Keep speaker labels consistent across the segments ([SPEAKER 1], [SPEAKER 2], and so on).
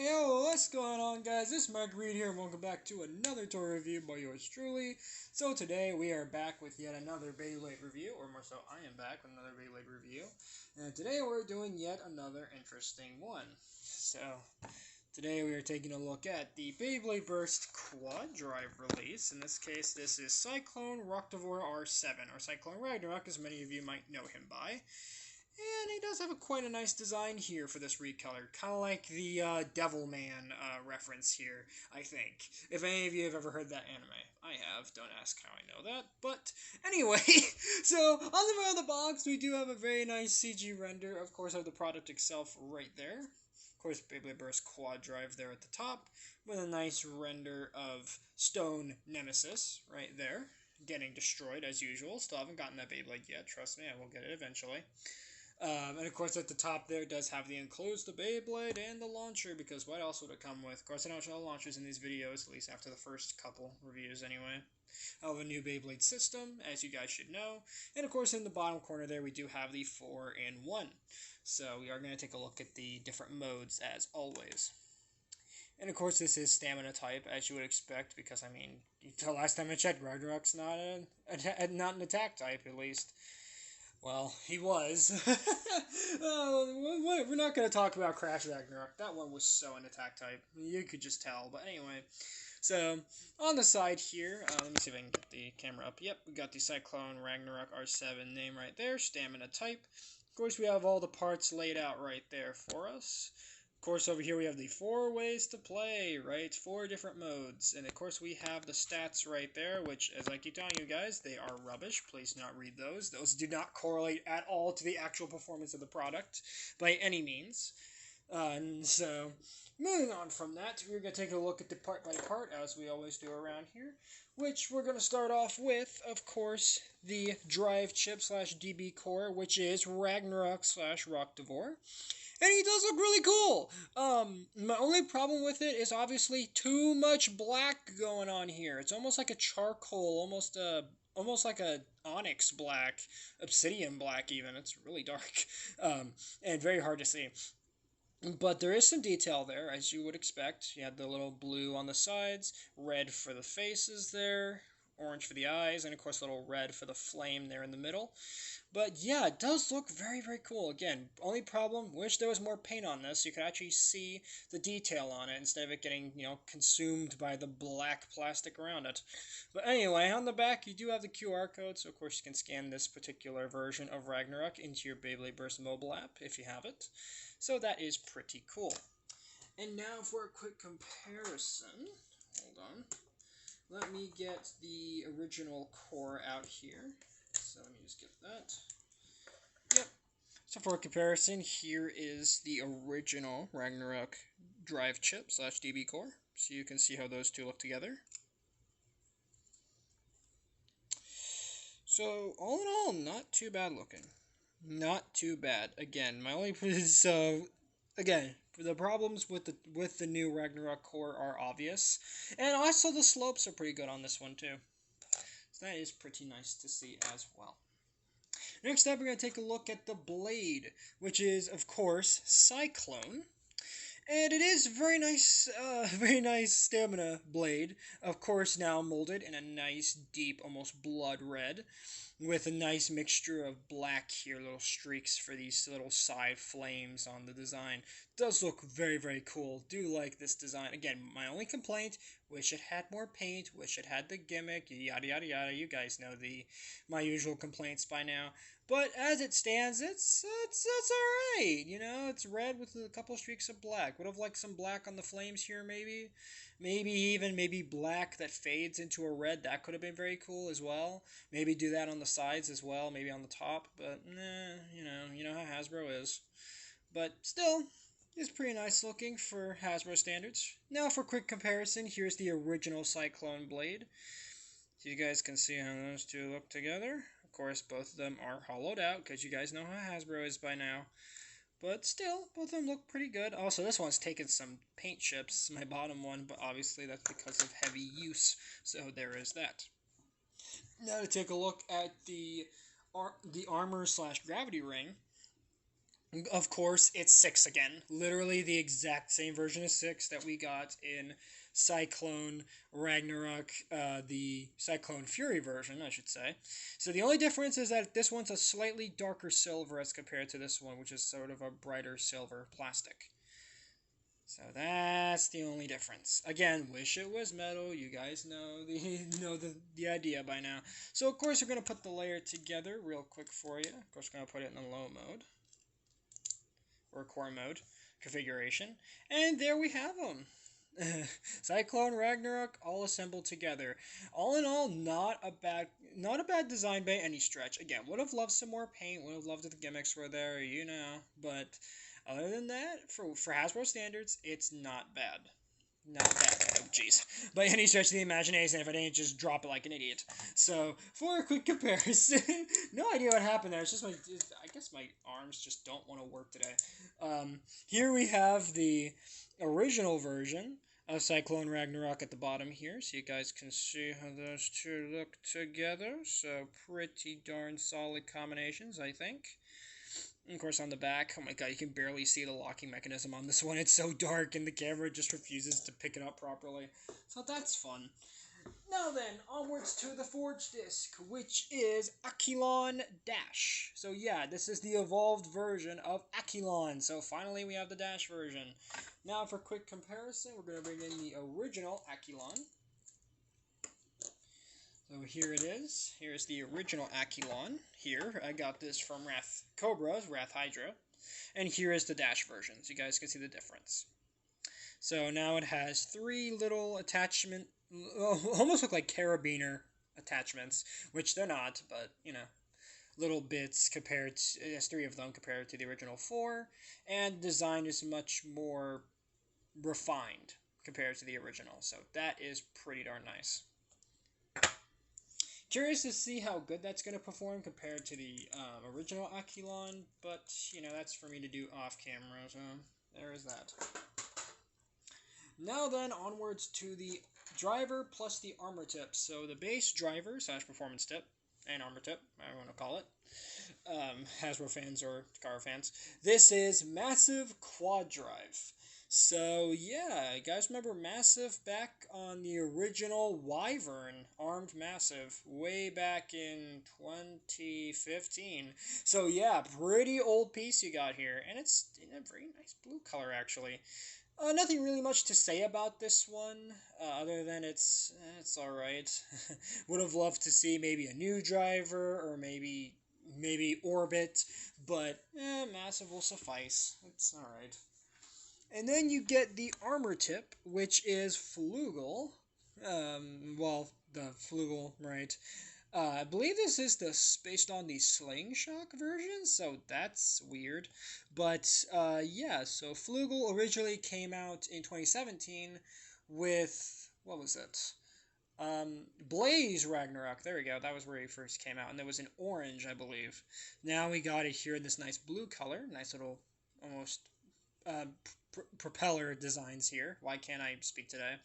[SPEAKER 1] Yo, what's going on, guys? This is MRGang here, and welcome back to another toy review by yours truly. So today we are back with yet another Beyblade review, or more so, I am back with another Beyblade review. And today we're doing yet another interesting one. So today we are taking a look at the Beyblade Burst Quad Drive release. In this case, this is Cyclone Roktavor R7, or Cyclone Ragnaruk, as many of you might know him by. And he does have quite a nice design here for this recolor. Kind of like the Devilman reference here, I think. If any of you have ever heard that anime. I have. Don't ask how I know that. But anyway, so on the front of the box, we do have a very nice CG render, of course, of the product itself right there. Of course, Beyblade Burst Quad Drive there at the top, with a nice render of Stone Nemesis right there, getting destroyed as usual. Still haven't gotten that Beyblade yet. Trust me, I will get it eventually. And of course, at the top there, it does have the enclosed the Beyblade and the launcher, because what else would it come with? Of course, I don't show the launchers in these videos, at least after the first couple reviews anyway. I have a new Beyblade system, as you guys should know. And of course, in the bottom corner there, we do have the 4-in-1. So we are going to take a look at the different modes, as always. And of course, this is stamina type, as you would expect, because, I mean, the last time I checked, Ragnarok's not an attack type, at least. Well, he was. We're not going to talk about Crash Ragnarok. That one was so an attack type. You could just tell. But anyway, so on the side here, let me see if I can get the camera up. Yep, we got the Cyclone Ragnarok R7 name right there, stamina type. Of course, we have all the parts laid out right there for us. Of course, over here we have the 4 ways to play, right? 4 different modes. And of course, we have the stats right there, which, as I keep telling you guys, they are rubbish. Please do not read those. Those do not correlate at all to the actual performance of the product by any means. And so, moving on from that, we're going to take a look at the part by part, as we always do around here, which we're going to start off with, of course, the drive chip / DB core, which is Ragnarok / Roktavor. And he does look really cool. My only problem with it is obviously too much black going on here. It's almost like a charcoal, almost like a onyx black, obsidian black even. It's really dark, and very hard to see. But there is some detail there, as you would expect. You have the little blue on the sides, red for the faces there, orange for the eyes, and of course a little red for the flame there in the middle. But yeah, it does look very, very cool. Again, only problem, wish there was more paint on this so you could actually see the detail on it instead of it getting, consumed by the black plastic around it. But anyway, on the back you do have the QR code, so of course you can scan this particular version of Ragnarok into your Beyblade Burst mobile app if you have it. So that is pretty cool. And now for a quick comparison, hold on. Let me get the original core out here. So let me just get that. Yep. So for comparison, here is the original Ragnarok drive chip / DB core. So you can see how those two look together. So all in all, not too bad looking. Not too bad. Again, my only again, the problems with the new Ragnarok core are obvious, and also the slopes are pretty good on this one too. That is pretty nice to see as well. Next up, we're going to take a look at the blade, which is, of course, Cyclone. And it is very nice stamina blade. Of course, now molded in a nice, deep, almost blood red, with a nice mixture of black here, little streaks for these little side flames on the design. Does look very, very cool. Do like this design. Again, my only complaint, wish it had more paint, wish it had the gimmick, yada yada yada. You guys know my usual complaints by now. But as it stands, it's alright, it's red with a couple streaks of black. Would have liked some black on the flames here, maybe. Maybe black that fades into a red. That could have been very cool as well. Maybe do that on the sides as well, maybe on the top. But, nah, you know how Hasbro is. But still, it's pretty nice looking for Hasbro standards. Now for quick comparison, here's the original Cyclone blade. So you guys can see how those two look together. Of course, both of them are hollowed out, because you guys know how Hasbro is by now. But still, both of them look pretty good. Also, this one's taken some paint chips, my bottom one, but obviously that's because of heavy use, so there is that. Now to take a look at the armor / gravity ring. Of course, it's 6 again. Literally the exact same version of 6 that we got in Cyclone Ragnarok, the Cyclone Fury version, I should say. So the only difference is that this one's a slightly darker silver as compared to this one, which is sort of a brighter silver plastic. So that's the only difference. Again, wish it was metal. You guys know the idea by now. So of course we're going to put the layer together real quick for you. Of course we're going to put it in the low mode or core mode configuration. And there we have them. Cyclone, Ragnarok, all assembled together. All in all, not a bad design by any stretch. Again, would have loved some more paint. Would have loved if the gimmicks were there, you know. But other than that, for Hasbro standards, it's not bad. Not bad. Oh, jeez. By any stretch of the imagination, if I didn't just drop it like an idiot. So, for a quick comparison, no idea what happened there. It's just I guess my arms just don't want to work today. Here we have the original version of Cyclone Ragnarok at the bottom here, so you guys can see how those two look together. So, pretty darn solid combinations, I think. And of course, on the back, oh my god, you can barely see the locking mechanism on this one. It's so dark, and the camera just refuses to pick it up properly. So that's fun. Now then, onwards to the Forge Disc, which is Aquilon Dash. So yeah, this is the evolved version of Aquilon. So finally, we have the Dash version. Now, for quick comparison, we're going to bring in the original Aquilon. So here it is. Here's the original Aquilon. Here, I got this from Wrath Hydra. And here is the Dash version, so you guys can see the difference. So now it has 3 little attachment, almost look like carabiner attachments, which they're not, but, you know, little bits compared to, it has 3 of them compared to the original 4, and design is much more refined compared to the original, so that is pretty darn nice. Curious to see how good that's going to perform compared to the original Aquilon, but, you know, that's for me to do off camera, so there is that. Now then, onwards to the driver plus the armor tip. So the base driver / performance tip, and armor tip, I want to call it, Hasbro fans or car fans. This is Massive Quad Drive. So, yeah, you guys remember Massive back on the original Wyvern Armed Massive way back in 2015. So, yeah, pretty old piece you got here. And it's in a very nice blue color, actually. Nothing really much to say about this one, other than it's alright. Would have loved to see maybe a new driver, or maybe Orbit, but Massive will suffice. It's alright. And then you get the armor tip, which is Flugel. Well, the Flugel, right? I believe this is based on the Slingshot version, so that's weird. But, yeah, so Flugel originally came out in 2017 with, what was it? Blaze Ragnarok, there we go, that was where he first came out, and there was an orange, I believe. Now we got it here in this nice blue color, nice little, almost, propeller designs here. Why can't I speak today?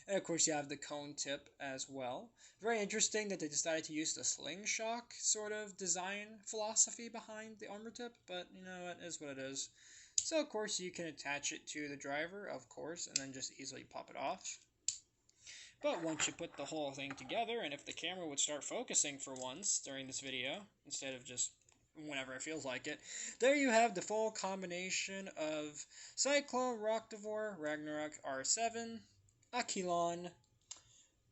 [SPEAKER 1] And of course you have the cone tip as well. Very interesting that they decided to use the slingshot sort of design philosophy behind the armor tip, but you know, it is what it is. So of course you can attach it to the driver, of course, and then just easily pop it off. But once you put the whole thing together, and if the camera would start focusing for once during this video, instead of just whenever it feels like it, there you have the full combination of Cyclone, Roktavor, Ragnarok R7, Aquilon,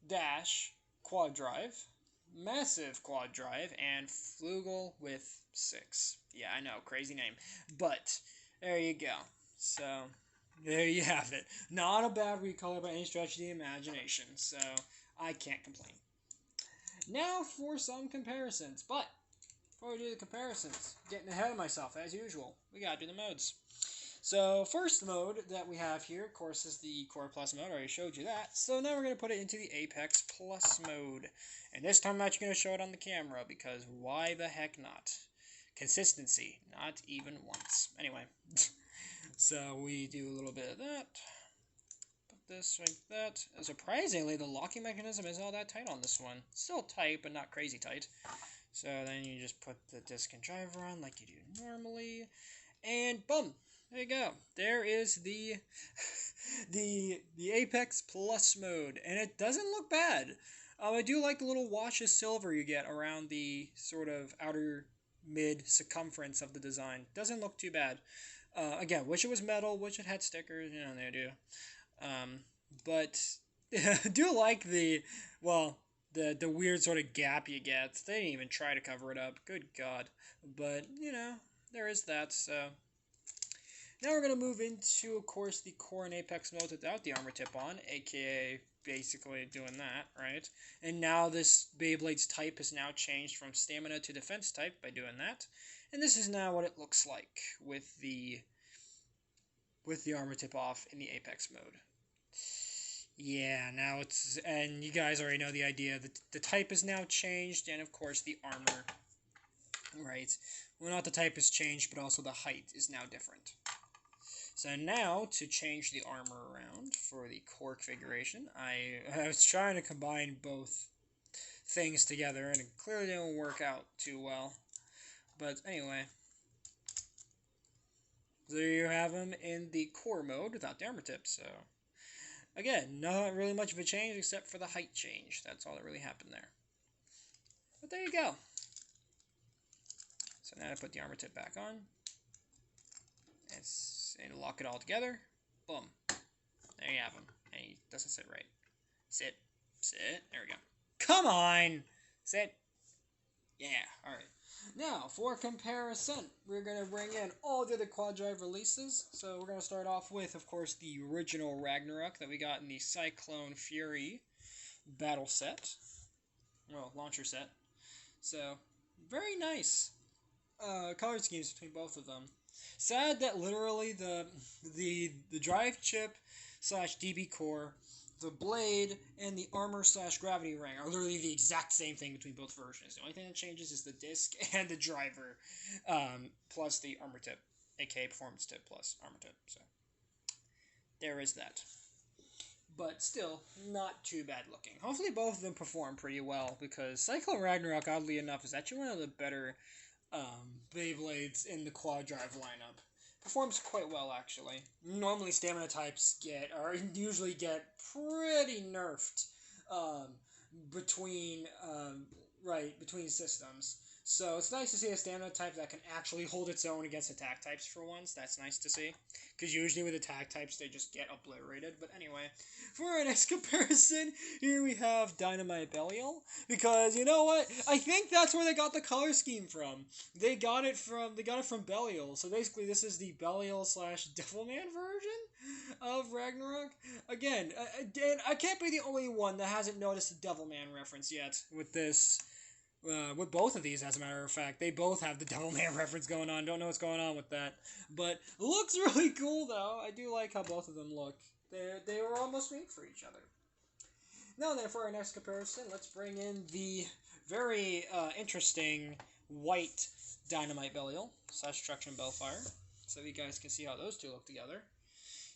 [SPEAKER 1] Dash, Quad Drive, Massive Quad Drive, and Flugel with 6. Yeah, I know, crazy name. But, there you go. So, there you have it. Not a bad recolor by any stretch of the imagination, so I can't complain. Now for some comparisons, but before we do the comparisons, getting ahead of myself as usual, we gotta do the modes. So first mode that we have here, of course, is the Core Plus mode. I already showed you that. So now we're going to put it into the Apex Plus mode. And this time I'm actually going to show it on the camera, because why the heck not? Consistency, not even once. Anyway, so we do a little bit of that. Put this like that. Surprisingly, the locking mechanism isn't all that tight on this one. Still tight, but not crazy tight. So then you just put the disc and driver on like you do normally. And boom, there you go. There is the the Apex Plus mode, and it doesn't look bad. I do like the little wash of silver you get around the sort of outer mid circumference of the design. Doesn't look too bad. Again, wish it was metal, wish it had stickers, you know, they do. But I do like the weird sort of gap you get. They didn't even try to cover it up. Good God. But, you know, there is that, so. Now we're going to move into, of course, the core and apex modes without the armor tip on, aka basically doing that, right? And now this Beyblade's type is now changed from stamina to defense type by doing that. And this is now what it looks like with the armor tip off in the apex mode. Yeah, now it's, and you guys already know the idea. The type is now changed, and of course the armor, right? Well, not the type is changed, but also the height is now different. So now, to change the armor around for the core configuration, I was trying to combine both things together, and it clearly didn't work out too well. But anyway, there you have them in the core mode without the armor tip, so. Again, not really much of a change except for the height change. That's all that really happened there. But there you go. So now I put the armor tip back on. And lock it all together. Boom. There you have him. And he doesn't sit right. Sit. Sit. There we go. Come on! Sit. Yeah, alright. Now, for comparison, we're going to bring in all the other quad drive releases. So we're going to start off with, of course, the original Ragnaruk that we got in the Cyclone Fury battle set. Well, launcher set. So, very nice color schemes between both of them. Sad that literally the drive chip slash DB core, the blade, and the armor slash gravity ring are literally the exact same thing between both versions. The only thing that changes is the disc and the driver, plus the armor tip, aka performance tip plus armor tip. So there is that. But still, not too bad looking. Hopefully both of them perform pretty well, because Cyclone Ragnarok, oddly enough, is actually one of the better Beyblades in the quad drive lineup. Performs quite well, actually. Normally stamina types usually get pretty nerfed between systems. So it's nice to see a stamina type that can actually hold its own against attack types for once. That's nice to see. Because usually with attack types, they just get obliterated. But anyway, for our next comparison, here we have Dynamite Belial. Because, you know what? I think that's where they got the color scheme from. They got it from Belial. So basically, this is the Belial slash Devilman version of Ragnarok. Again, I can't be the only one that hasn't noticed the Devilman reference yet with this. With both of these, as a matter of fact. They both have the Devilman reference going on. Don't know what's going on with that. But looks really cool, though. I do like how both of them look. They were almost made for each other. Now then, for our next comparison, let's bring in the very interesting white Dynamite Belial / Destruction Bellfire, so you guys can see how those two look together.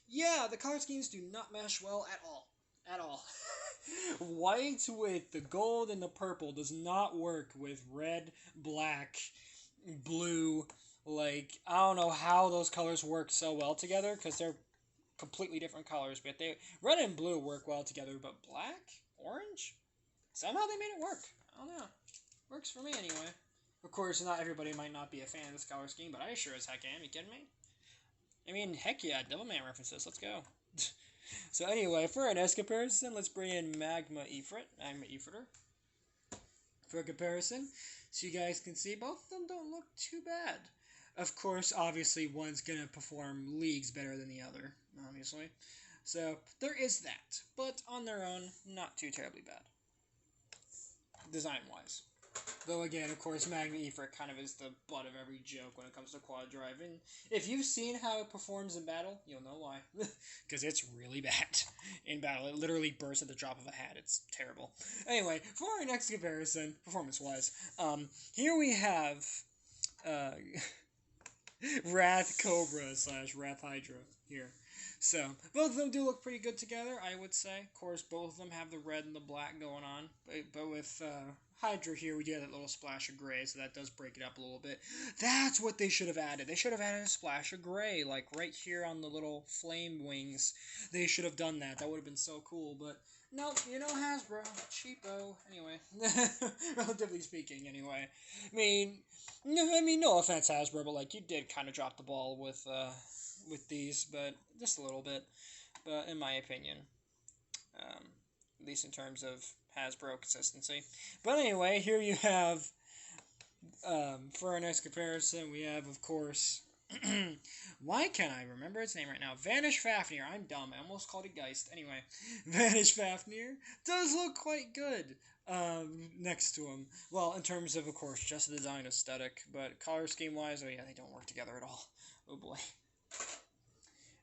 [SPEAKER 1] Yeah, the color schemes do not mesh well at all. At all. White with the gold and the purple does not work with red, black, blue. Like, I don't know how those colors work so well together, because they're completely different colors. But red and blue work well together, but black, orange, somehow they made it work. I don't know. Works for me anyway. Of course, not everybody might not be a fan of this color scheme, but I sure as heck am. You kidding me? I mean, heck yeah, Devilman references. Let's go. So anyway, for our next comparison, let's bring in Magma Ifriter. For comparison, so you guys can see both of them don't look too bad. Of course, obviously, one's going to perform leagues better than the other, obviously. So there is that, but on their own, not too terribly bad, design-wise. Though again, of course, Magma Ifrit kind of is the butt of every joke when it comes to quad drive. And if you've seen how it performs in battle, you'll know why. Because it's really bad in battle. It literally bursts at the drop of a hat. It's terrible. Anyway, for our next comparison, performance-wise, here we have Wrath Cobra / Wrath Hydra here. So, both of them do look pretty good together, I would say. Of course, both of them have the red and the black going on. But with Hydra here, we do have that little splash of gray, so that does break it up a little bit. That's what they should have added. They should have added a splash of gray, like right here on the little flame wings. They should have done that. That would have been so cool, but nope, you know Hasbro. Cheapo. Anyway. Relatively speaking, anyway. I mean, no offense, Hasbro, but like you did kind of drop the ball with these, but just a little bit. But in my opinion, at least in terms of Hasbro consistency. But anyway, here you have for our next comparison, we have of course. Why can't I remember its name right now? Vanish Fafnir. I'm dumb. I almost called it Geist. Anyway, Vanish Fafnir does look quite good next to him. Well, in terms of course, just the design aesthetic, but color scheme-wise, oh yeah, they don't work together at all. Oh boy.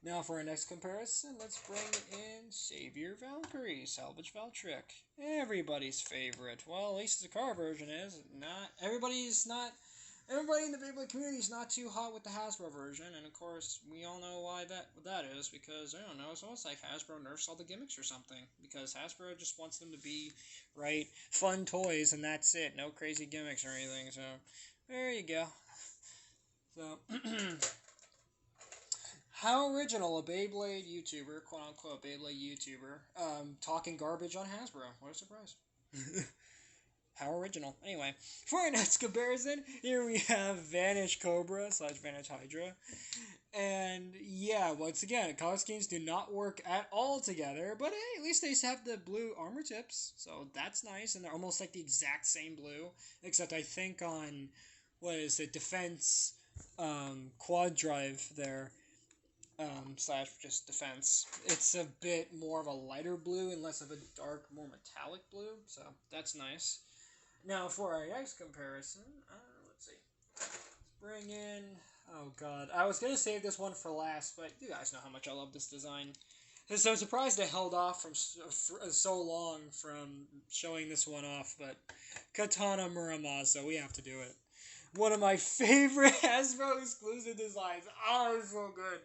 [SPEAKER 1] Now for our next comparison, let's bring in Savior Valkyrie, Salvage Valtric. Everybody's favorite. Well, at least the car version is. Everybody in the Beyblade community is not too hot with the Hasbro version, and of course, we all know why that is, because, I don't know, it's almost like Hasbro nerfs all the gimmicks or something, because Hasbro just wants them to be, right, fun toys, and that's it, no crazy gimmicks or anything, so, there you go. So, how original, a Beyblade YouTuber, quote-unquote Beyblade YouTuber, talking garbage on Hasbro, what a surprise. How original. Anyway, for our next comparison, here we have Vanish Cobra / Vanish Hydra. And yeah, once again, color schemes do not work at all together, but hey, at least they have the blue armor tips, so that's nice, and they're almost like the exact same blue, except I think on, what is it, defense, quad drive there, / just defense, it's a bit more of a lighter blue and less of a dark, more metallic blue, so that's nice. Now, for our next comparison, let's see. Let's bring in... Oh, God. I was going to save this one for last, but you guys know how much I love this design. So I'm surprised I held off from so long from showing this one off, but Katana Muramasa, we have to do it. One of my favorite Hasbro exclusive designs. Oh, it's so good.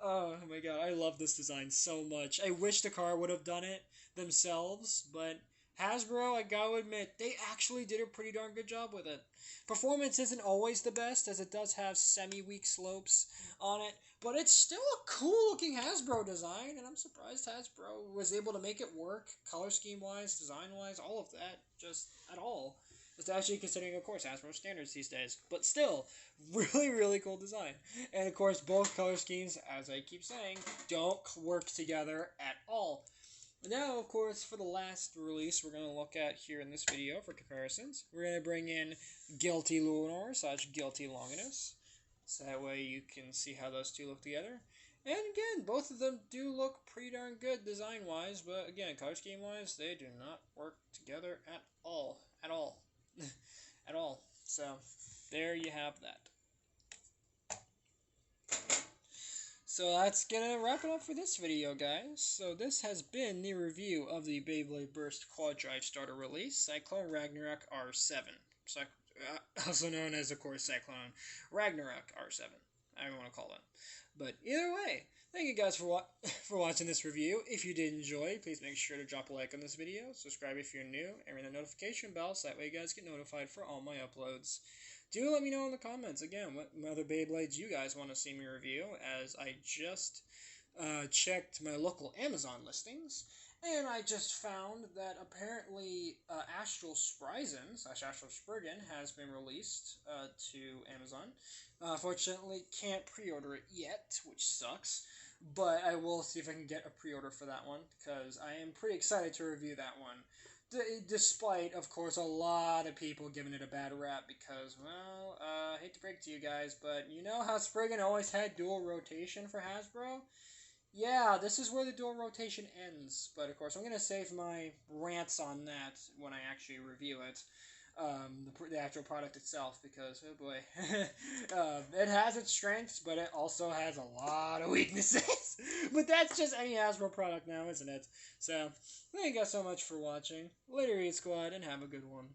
[SPEAKER 1] Oh, my God. I love this design so much. I wish the car would have done it themselves, but... Hasbro, I gotta admit, they actually did a pretty darn good job with it. Performance isn't always the best, as it does have semi-weak slopes on it, but it's still a cool-looking Hasbro design, and I'm surprised Hasbro was able to make it work, color scheme-wise, design-wise, all of that, just at all. Just actually considering, of course, Hasbro standards these days, but still, really, really cool design. And, of course, both color schemes, as I keep saying, don't work together at all. Now, of course, for the last release we're going to look at here in this video for comparisons, we're going to bring in Guilty Lunar / Guilty Longinus, so that way you can see how those two look together. And again, both of them do look pretty darn good design-wise, but again, color scheme-wise, they do not work together at all. At all. At all. So, there you have that. So that's gonna wrap it up for this video, guys. So this has been the review of the Beyblade Burst Quad Drive Starter Release, Cyclone Ragnaruk R7. Also known as, of course, Cyclone Ragnaruk R7. I don't want to call it. But either way, thank you guys for watching this review. If you did enjoy, please make sure to drop a like on this video, subscribe if you're new, and ring the notification bell so that way you guys get notified for all my uploads. Do let me know in the comments, again, what other Beyblades you guys want to see me review, as I just checked my local Amazon listings, and I just found that apparently Astral Spryzen / Astral Spriggan has been released to Amazon. Fortunately, can't pre-order it yet, which sucks, but I will see if I can get a pre-order for that one, because I am pretty excited to review that one. Despite, of course, a lot of people giving it a bad rap because, well, I hate to break it to you guys, but you know how Spriggan always had dual rotation for Hasbro? Yeah, this is where the dual rotation ends, but of course I'm going to save my rants on that when I actually review it. The actual product itself, because, oh boy, it has its strengths, but it also has a lot of weaknesses. But that's just any Hasbro product now, isn't it? So, thank you guys so much for watching. Later, Eat Squad, and have a good one.